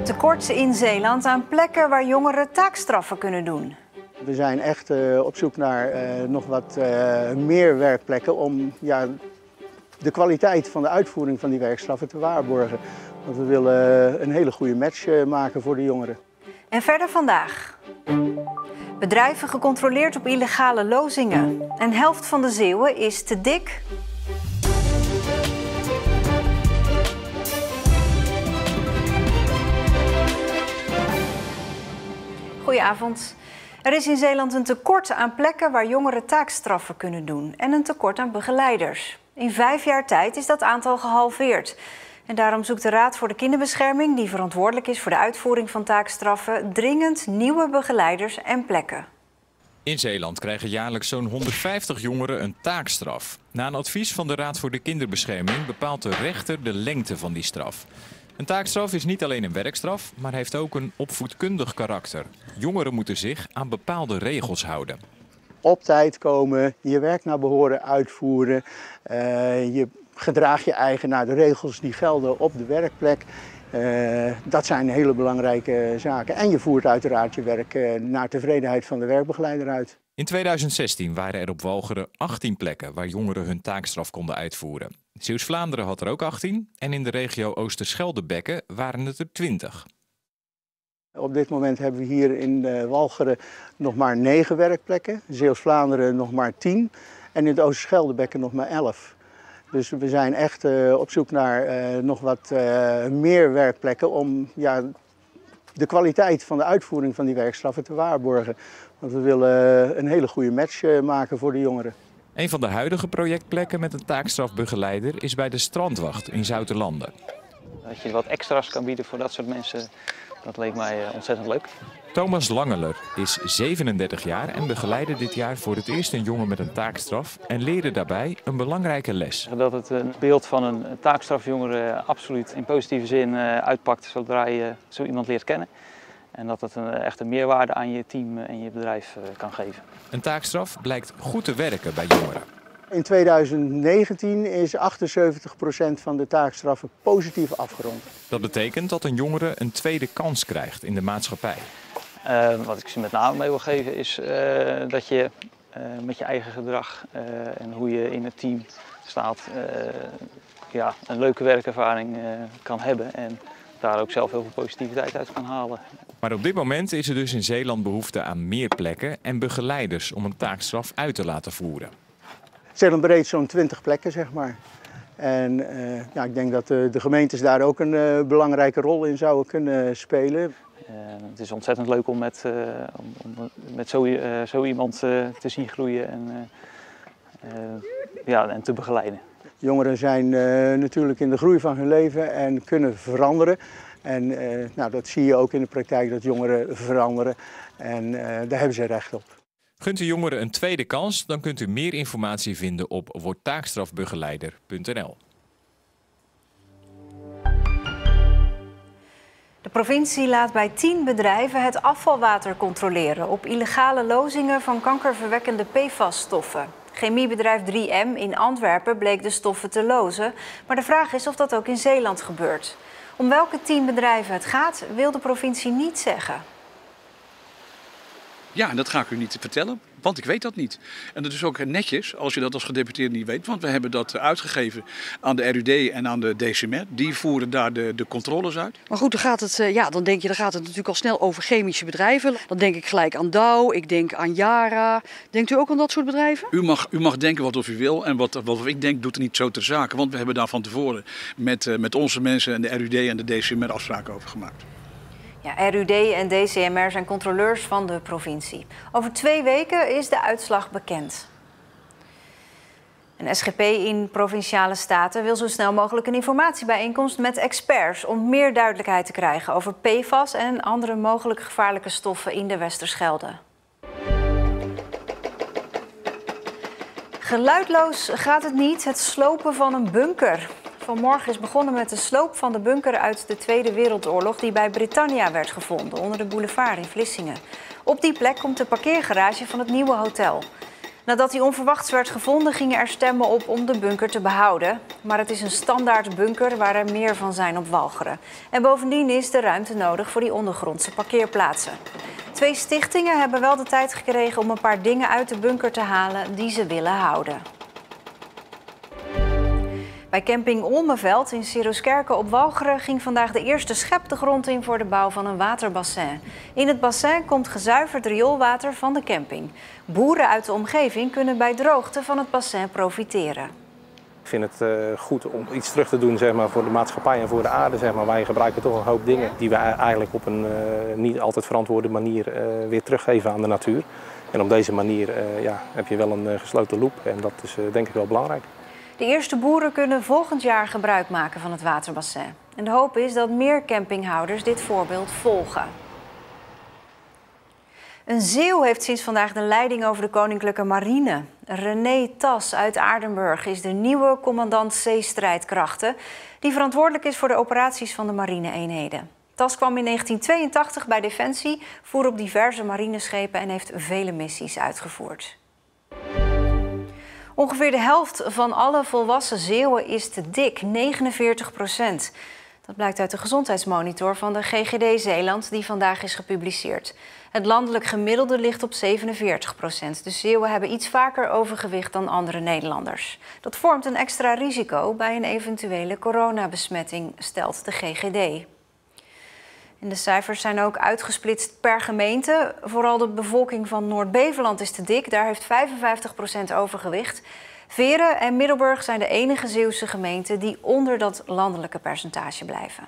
Tekort in Zeeland aan plekken waar jongeren taakstraffen kunnen doen. We zijn echt op zoek naar nog wat meer werkplekken om de kwaliteit van de uitvoering van die werkstraffen te waarborgen. Want we willen een hele goede match maken voor de jongeren. En verder vandaag. Bedrijven gecontroleerd op illegale lozingen. Een helft van de Zeeuwen is te dik. Goedenavond. Er is in Zeeland een tekort aan plekken waar jongeren taakstraffen kunnen doen. En een tekort aan begeleiders. In 5 jaar tijd is dat aantal gehalveerd. En daarom zoekt de Raad voor de Kinderbescherming, die verantwoordelijk is voor de uitvoering van taakstraffen, dringend nieuwe begeleiders en plekken. In Zeeland krijgen jaarlijks zo'n 150 jongeren een taakstraf. Na een advies van de Raad voor de Kinderbescherming bepaalt de rechter de lengte van die straf. Een taakstraf is niet alleen een werkstraf, maar heeft ook een opvoedkundig karakter. Jongeren moeten zich aan bepaalde regels houden. Op tijd komen, je werk naar behoren uitvoeren, je gedraag je eigen naar de regels die gelden op de werkplek. Dat zijn hele belangrijke zaken. En je voert uiteraard je werk naar tevredenheid van de werkbegeleider uit. In 2016 waren er op Walcheren 18 plekken waar jongeren hun taakstraf konden uitvoeren. Zeeuws-Vlaanderen had er ook 18 en in de regio Oosterschelde-Bekken waren het er 20. Op dit moment hebben we hier in Walcheren nog maar 9 werkplekken. Zeeuws-Vlaanderen nog maar 10 en in het Oosterschelde-Bekken nog maar 11. Dus we zijn echt op zoek naar nog wat meer werkplekken om de kwaliteit van de uitvoering van die werkstraffen te waarborgen. Want we willen een hele goede match maken voor de jongeren. Een van de huidige projectplekken met een taakstrafbegeleider is bij de Strandwacht in Zoutelanden. Dat je wat extra's kan bieden voor dat soort mensen, dat leek mij ontzettend leuk. Thomas Langeler is 37 jaar en begeleidde dit jaar voor het eerst een jongen met een taakstraf en leerde daarbij een belangrijke les. Dat het een beeld van een taakstrafjongere absoluut in positieve zin uitpakt zodra je zo iemand leert kennen. En dat het echt een meerwaarde aan je team en je bedrijf kan geven. Een taakstraf blijkt goed te werken bij jongeren. In 2019 is 78% van de taakstraffen positief afgerond. Dat betekent dat een jongere een tweede kans krijgt in de maatschappij. Wat ik ze met name mee wil geven is dat je met je eigen gedrag en hoe je in het team staat een leuke werkervaring kan hebben. En daar ook zelf heel veel positiviteit uit kan halen. Maar op dit moment is er dus in Zeeland behoefte aan meer plekken en begeleiders om een taakstraf uit te laten voeren. Zeeland breed zo'n 20 plekken, zeg maar. En ik denk dat de gemeentes daar ook een belangrijke rol in zouden kunnen spelen. Het is ontzettend leuk om met zo iemand te zien groeien en te begeleiden. Jongeren zijn natuurlijk in de groei van hun leven en kunnen veranderen. En dat zie je ook in de praktijk, dat jongeren veranderen. En daar hebben ze recht op. Gunt u jongeren een tweede kans, dan kunt u meer informatie vinden op wordtaakstrafbegeleider.nl. De provincie laat bij 10 bedrijven het afvalwater controleren op illegale lozingen van kankerverwekkende PFAS-stoffen. Chemiebedrijf 3M in Antwerpen bleek de stoffen te lozen, maar de vraag is of dat ook in Zeeland gebeurt. Om welke 10 bedrijven het gaat, wil de provincie niet zeggen. Ja, en dat ga ik u niet vertellen, want ik weet dat niet. En dat is ook netjes als je dat als gedeputeerde niet weet, want we hebben dat uitgegeven aan de RUD en aan de DCMR. Die voeren daar de controles uit. Maar goed, dan gaat het natuurlijk al snel over chemische bedrijven. Dan denk ik gelijk aan Dow, ik denk aan Yara. Denkt u ook aan dat soort bedrijven? U mag denken wat u wil en wat ik denk doet er niet zo ter zake. Want we hebben daar van tevoren met onze mensen en de RUD en de DCMR afspraken over gemaakt. Ja, RUD en DCMR zijn controleurs van de provincie. Over 2 weken is de uitslag bekend. Een SGP in Provinciale Staten wil zo snel mogelijk een informatiebijeenkomst met experts om meer duidelijkheid te krijgen over PFAS en andere mogelijk gevaarlijke stoffen in de Westerschelde. Geluidloos gaat het niet, het slopen van een bunker. Vanmorgen is begonnen met de sloop van de bunker uit de Tweede Wereldoorlog die bij Britannia werd gevonden, onder de boulevard in Vlissingen. Op die plek komt de parkeergarage van het nieuwe hotel. Nadat hij onverwachts werd gevonden, gingen er stemmen op om de bunker te behouden. Maar het is een standaard bunker waar er meer van zijn op Walcheren. En bovendien is de ruimte nodig voor die ondergrondse parkeerplaatsen. 2 stichtingen hebben wel de tijd gekregen om een paar dingen uit de bunker te halen die ze willen houden. Bij camping Olmeveld in Siroeskerke op Walcheren ging vandaag de eerste schep de grond in voor de bouw van een waterbassin. In het bassin komt gezuiverd rioolwater van de camping. Boeren uit de omgeving kunnen bij droogte van het bassin profiteren. Ik vind het goed om iets terug te doen, zeg maar, voor de maatschappij en voor de aarde. Zeg maar. Wij gebruiken toch een hoop dingen die we eigenlijk op een niet altijd verantwoorde manier weer teruggeven aan de natuur. En op deze manier heb je wel een gesloten loop en dat is denk ik wel belangrijk. De eerste boeren kunnen volgend jaar gebruik maken van het waterbassin. En de hoop is dat meer campinghouders dit voorbeeld volgen. Een Zeeuw heeft sinds vandaag de leiding over de Koninklijke Marine. René Tas uit Aardenburg is de nieuwe commandant zeestrijdkrachten, die verantwoordelijk is voor de operaties van de marine-eenheden. Tas kwam in 1982 bij Defensie, voer op diverse marineschepen en heeft vele missies uitgevoerd. Ongeveer de helft van alle volwassen Zeeuwen is te dik, 49%. Dat blijkt uit de gezondheidsmonitor van de GGD Zeeland die vandaag is gepubliceerd. Het landelijk gemiddelde ligt op 47%. De Zeeuwen hebben iets vaker overgewicht dan andere Nederlanders. Dat vormt een extra risico bij een eventuele coronabesmetting, stelt de GGD. En de cijfers zijn ook uitgesplitst per gemeente. Vooral de bevolking van Noord-Beveland is te dik. Daar heeft 55% overgewicht. Veren en Middelburg zijn de enige Zeeuwse gemeenten die onder dat landelijke percentage blijven.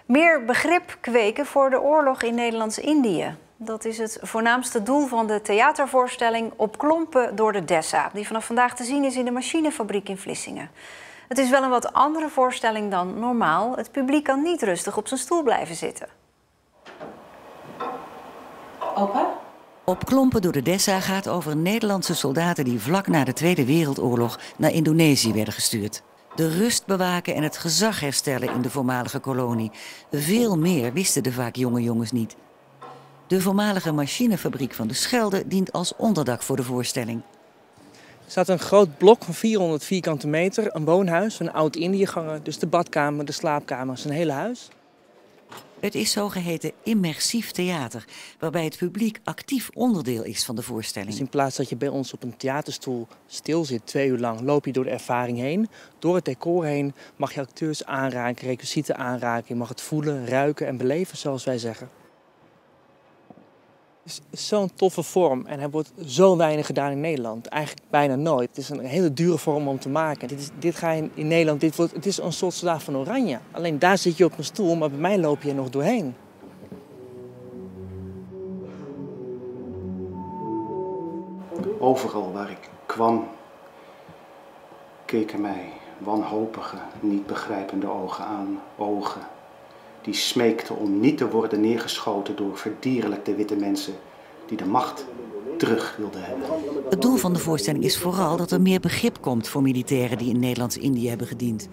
Meer begrip kweken voor de oorlog in Nederlands-Indië. Dat is het voornaamste doel van de theatervoorstelling Op klompen door de Dessa, die vanaf vandaag te zien is in de machinefabriek in Vlissingen. Het is wel een wat andere voorstelling dan normaal. Het publiek kan niet rustig op zijn stoel blijven zitten. Opa? Op klompen door de Dessa gaat over Nederlandse soldaten die vlak na de Tweede Wereldoorlog naar Indonesië werden gestuurd. De rust bewaken en het gezag herstellen in de voormalige kolonie. Veel meer wisten de vaak jonge jongens niet. De voormalige machinefabriek van de Schelde dient als onderdak voor de voorstelling. Er staat een groot blok van 400 vierkante meter, een woonhuis, een oud-Indiëganger, dus de badkamer, de slaapkamer, zijn hele huis. Het is zogeheten immersief theater, waarbij het publiek actief onderdeel is van de voorstelling. Dus in plaats dat je bij ons op een theaterstoel stil zit 2 uur lang, loop je door de ervaring heen. Door het decor heen mag je acteurs aanraken, requisieten aanraken. Je mag het voelen, ruiken en beleven, zoals wij zeggen. Het is zo'n toffe vorm en hij wordt zo weinig gedaan in Nederland. Eigenlijk bijna nooit. Het is een hele dure vorm om te maken. Dit ga je in Nederland, het is een soort soldaat van Oranje. Alleen daar zit je op een stoel, maar bij mij loop je er nog doorheen. Overal waar ik kwam, keken mij wanhopige, niet begrijpende ogen aan. Ogen die smeekten om niet te worden neergeschoten door verdierlijkte witte mensen die de macht terug wilden hebben. Het doel van de voorstelling is vooral dat er meer begrip komt voor militairen die in Nederlands-Indië hebben gediend.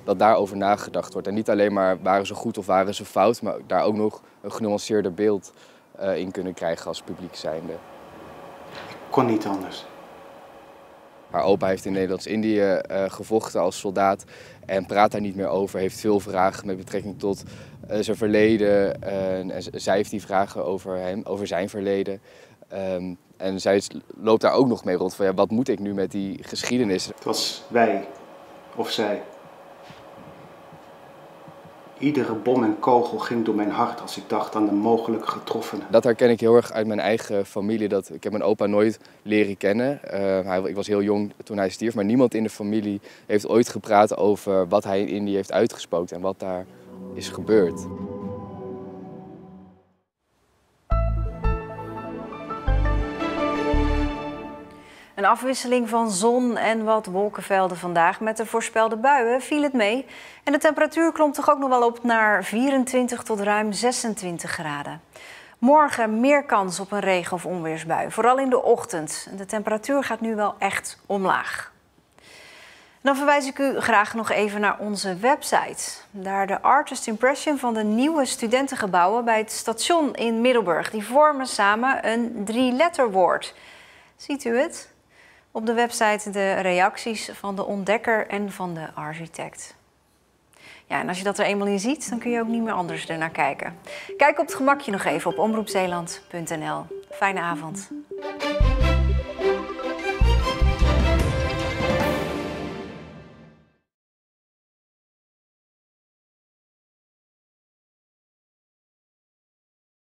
Dat daarover nagedacht wordt en niet alleen maar waren ze goed of waren ze fout, maar daar ook nog een genuanceerder beeld in kunnen krijgen als publiek zijnde. Ik kon niet anders. Haar opa heeft in Nederlands-Indië gevochten als soldaat en praat daar niet meer over. Heeft veel vragen met betrekking tot zijn verleden. En zij heeft die vragen over hem, over zijn verleden. En zij loopt daar ook nog mee rond van ja, wat moet ik nu met die geschiedenis? Het was wij of zij. Iedere bom en kogel ging door mijn hart als ik dacht aan de mogelijke getroffenen. Dat herken ik heel erg uit mijn eigen familie. Ik heb mijn opa nooit leren kennen. Ik was heel jong toen hij stierf, maar niemand in de familie heeft ooit gepraat over wat hij in Indië heeft uitgespookt en wat daar is gebeurd. Een afwisseling van zon en wat wolkenvelden vandaag. Met de voorspelde buien viel het mee. En de temperatuur klom toch ook nog wel op naar 24 tot ruim 26 graden. Morgen meer kans op een regen- of onweersbui, vooral in de ochtend. De temperatuur gaat nu wel echt omlaag. Dan verwijs ik u graag nog even naar onze website. Daar de Artist Impression van de nieuwe studentengebouwen bij het station in Middelburg. Die vormen samen een 3-letterwoord. Ziet u het? Op de website de reacties van de ontdekker en van de architect. Ja, en als je dat er eenmaal in ziet, dan kun je ook niet meer anders ernaar kijken. Kijk op het gemakje nog even op omroepzeeland.nl. Fijne avond.